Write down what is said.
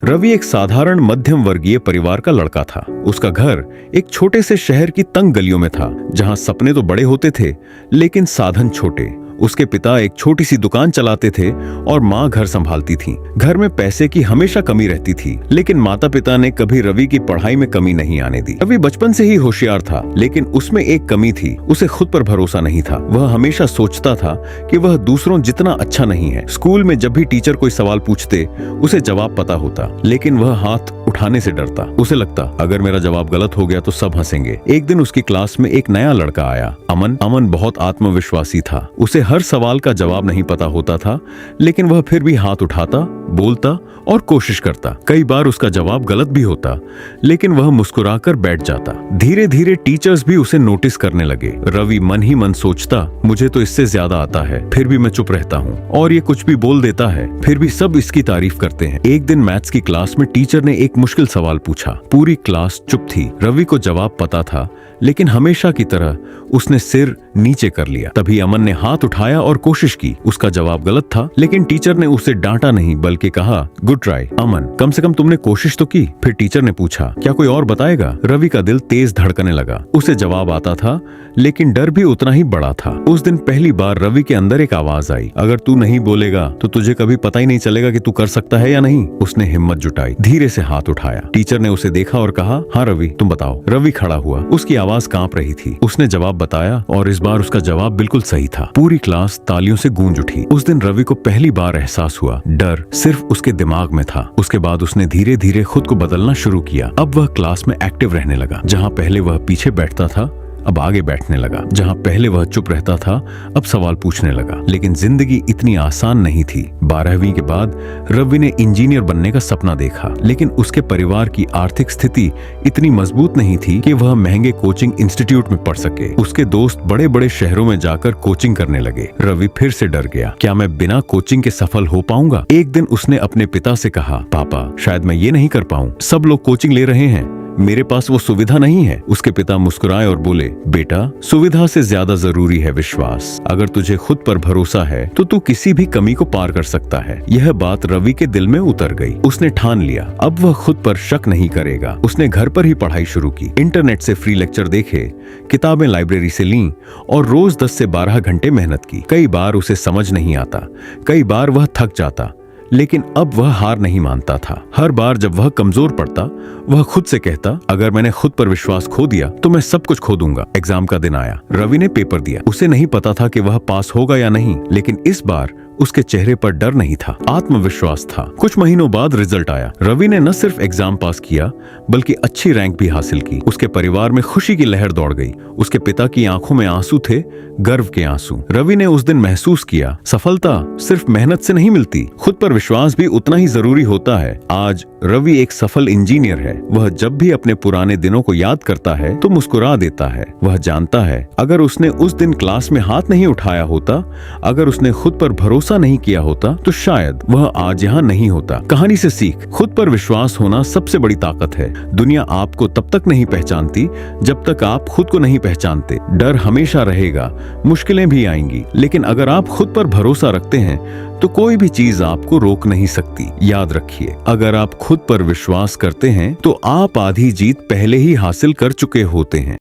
रवि एक साधारण मध्यम वर्गीय परिवार का लड़का था। उसका घर एक छोटे से शहर की तंग गलियों में था, जहां सपने तो बड़े होते थे लेकिन साधन छोटे। उसके पिता एक छोटी सी दुकान चलाते थे और माँ घर संभालती थी। घर में पैसे की हमेशा कमी रहती थी, लेकिन माता पिता ने कभी रवि की पढ़ाई में कमी नहीं आने दी। रवि बचपन से ही होशियार था, लेकिन उसमें एक कमी थी, उसे खुद पर भरोसा नहीं था। वह हमेशा सोचता था कि वह दूसरों जितना अच्छा नहीं है। स्कूल में जब भी टीचर कोई सवाल पूछते, उसे जवाब पता होता, लेकिन वह हाथ उठाने से डरता। उसे लगता अगर मेरा जवाब गलत हो गया तो सब हंसेंगे। एक दिन उसकी क्लास में एक नया लड़का आया, अमन। अमन बहुत आत्मविश्वासी था। उसे हर सवाल का जवाब नहीं पता होता था, लेकिन वह फिर भी हाथ उठाता, बोलता और कोशिश करता। कई बार उसका जवाब गलत भी होता, लेकिन वह मुस्कुराकर बैठ जाता। धीरे धीरे टीचर्स भी उसे नोटिस करने लगे। रवि मन ही मन सोचता, मुझे तो इससे ज्यादा आता है, फिर भी मैं चुप रहता हूँ। और ये कुछ भी बोल देता है, फिर भी सब इसकी तारीफ करते हैं। एक दिन मैथ्स की क्लास में टीचर ने एक मुश्किल सवाल पूछा। पूरी क्लास चुप थी। रवि को जवाब पता था, लेकिन हमेशा की तरह उसने सिर नीचे कर लिया। तभी अमन ने हाथ उठाया और कोशिश की। उसका जवाब गलत था, लेकिन टीचर ने उसे डांटा नहीं, बल्कि कहा, गुड ट्राई अमन, कम से कम तुमने कोशिश तो की। फिर टीचर ने पूछा, क्या कोई और बताएगा? रवि का दिल तेज धड़कने लगा। उसे जवाब आता था, लेकिन डर भी उतना ही बड़ा था। उस दिन पहली बार रवि के अंदर एक आवाज आई, अगर तू नहीं बोलेगा तो तुझे कभी पता ही नहीं चलेगा कि तू कर सकता है या नहीं। उसने हिम्मत जुटाई, धीरे से हाथ उठाया। टीचर ने उसे देखा और कहा, हाँ रवि, तुम बताओ। रवि खड़ा हुआ, उसकी आवाज कांप रही थी। उसने जवाब बताया और इस बार उसका जवाब बिल्कुल सही था। पूरी क्लास तालियों से गूंज उठी। उस दिन रवि को पहली बार एहसास हुआ, डर सिर्फ उसके दिमाग में था। उसके बाद उसने धीरे धीरे खुद को बदलना शुरू किया। अब वह क्लास में एक्टिव रहने लगा। जहाँ पहले वह पीछे बैठता था, अब आगे बैठने लगा। जहाँ पहले वह चुप रहता था, अब सवाल पूछने लगा। लेकिन जिंदगी इतनी आसान नहीं थी। 12वीं के बाद रवि ने इंजीनियर बनने का सपना देखा, लेकिन उसके परिवार की आर्थिक स्थिति इतनी मजबूत नहीं थी कि वह महंगे कोचिंग इंस्टीट्यूट में पढ़ सके। उसके दोस्त बड़े बड़े शहरों में जाकर कोचिंग करने लगे। रवि फिर से डर गया, क्या मैं बिना कोचिंग के सफल हो पाऊंगा? एक दिन उसने अपने पिता से कहा, पापा शायद मैं ये नहीं कर पाऊं, सब लोग कोचिंग ले रहे हैं, मेरे पास वो सुविधा नहीं है। उसके पिता मुस्कुराए और बोले, बेटा, सुविधा से ज्यादा जरूरी है विश्वास। अगर तुझे खुद पर भरोसा है तो तू किसी भी कमी को पार कर सकता है। यह बात रवि के दिल में उतर गई। उसने ठान लिया, अब वह खुद पर शक नहीं करेगा। उसने घर पर ही पढ़ाई शुरू की। इंटरनेट से फ्री लेक्चर देखे, किताबें लाइब्रेरी से लीं और रोज 10 से 12 घंटे मेहनत की। कई बार उसे समझ नहीं आता, कई बार वह थक जाता, लेकिन अब वह हार नहीं मानता था। हर बार जब वह कमजोर पड़ता, वह खुद से कहता, अगर मैंने खुद पर विश्वास खो दिया तो मैं सब कुछ खो दूंगा। एग्जाम का दिन आया। रवि ने पेपर दिया। उसे नहीं पता था कि वह पास होगा या नहीं, लेकिन इस बार उसके चेहरे पर डर नहीं था, आत्मविश्वास था। कुछ महीनों बाद रिजल्ट आया। रवि ने न सिर्फ एग्जाम पास किया, बल्कि अच्छी रैंक भी हासिल की। उसके परिवार में खुशी की लहर दौड़ गई। उसके पिता की आंखों में आंसू थे, गर्व के आंसू। रवि ने उस दिन महसूस किया, सफलता सिर्फ मेहनत से नहीं मिलती, खुद पर विश्वास भी उतना ही जरूरी होता है। आज रवि एक सफल इंजीनियर है। वह जब भी अपने पुराने दिनों को याद करता है तो मुस्कुरा देता है। वह जानता है, अगर उसने उस दिन क्लास में हाथ नहीं उठाया होता, अगर उसने खुद पर भरोसा नहीं किया होता, तो शायद वह आज यहाँ नहीं होता। कहानी से सीख, खुद पर विश्वास होना सबसे बड़ी ताकत है। दुनिया आपको तब तक नहीं पहचानती जब तक आप खुद को नहीं पहचानते। डर हमेशा रहेगा, मुश्किलें भी आएंगी, लेकिन अगर आप खुद पर भरोसा रखते हैं तो कोई भी चीज आपको रोक नहीं सकती। याद रखिए, अगर आप खुद पर विश्वास करते हैं तो आप आधी जीत पहले ही हासिल कर चुके होते हैं।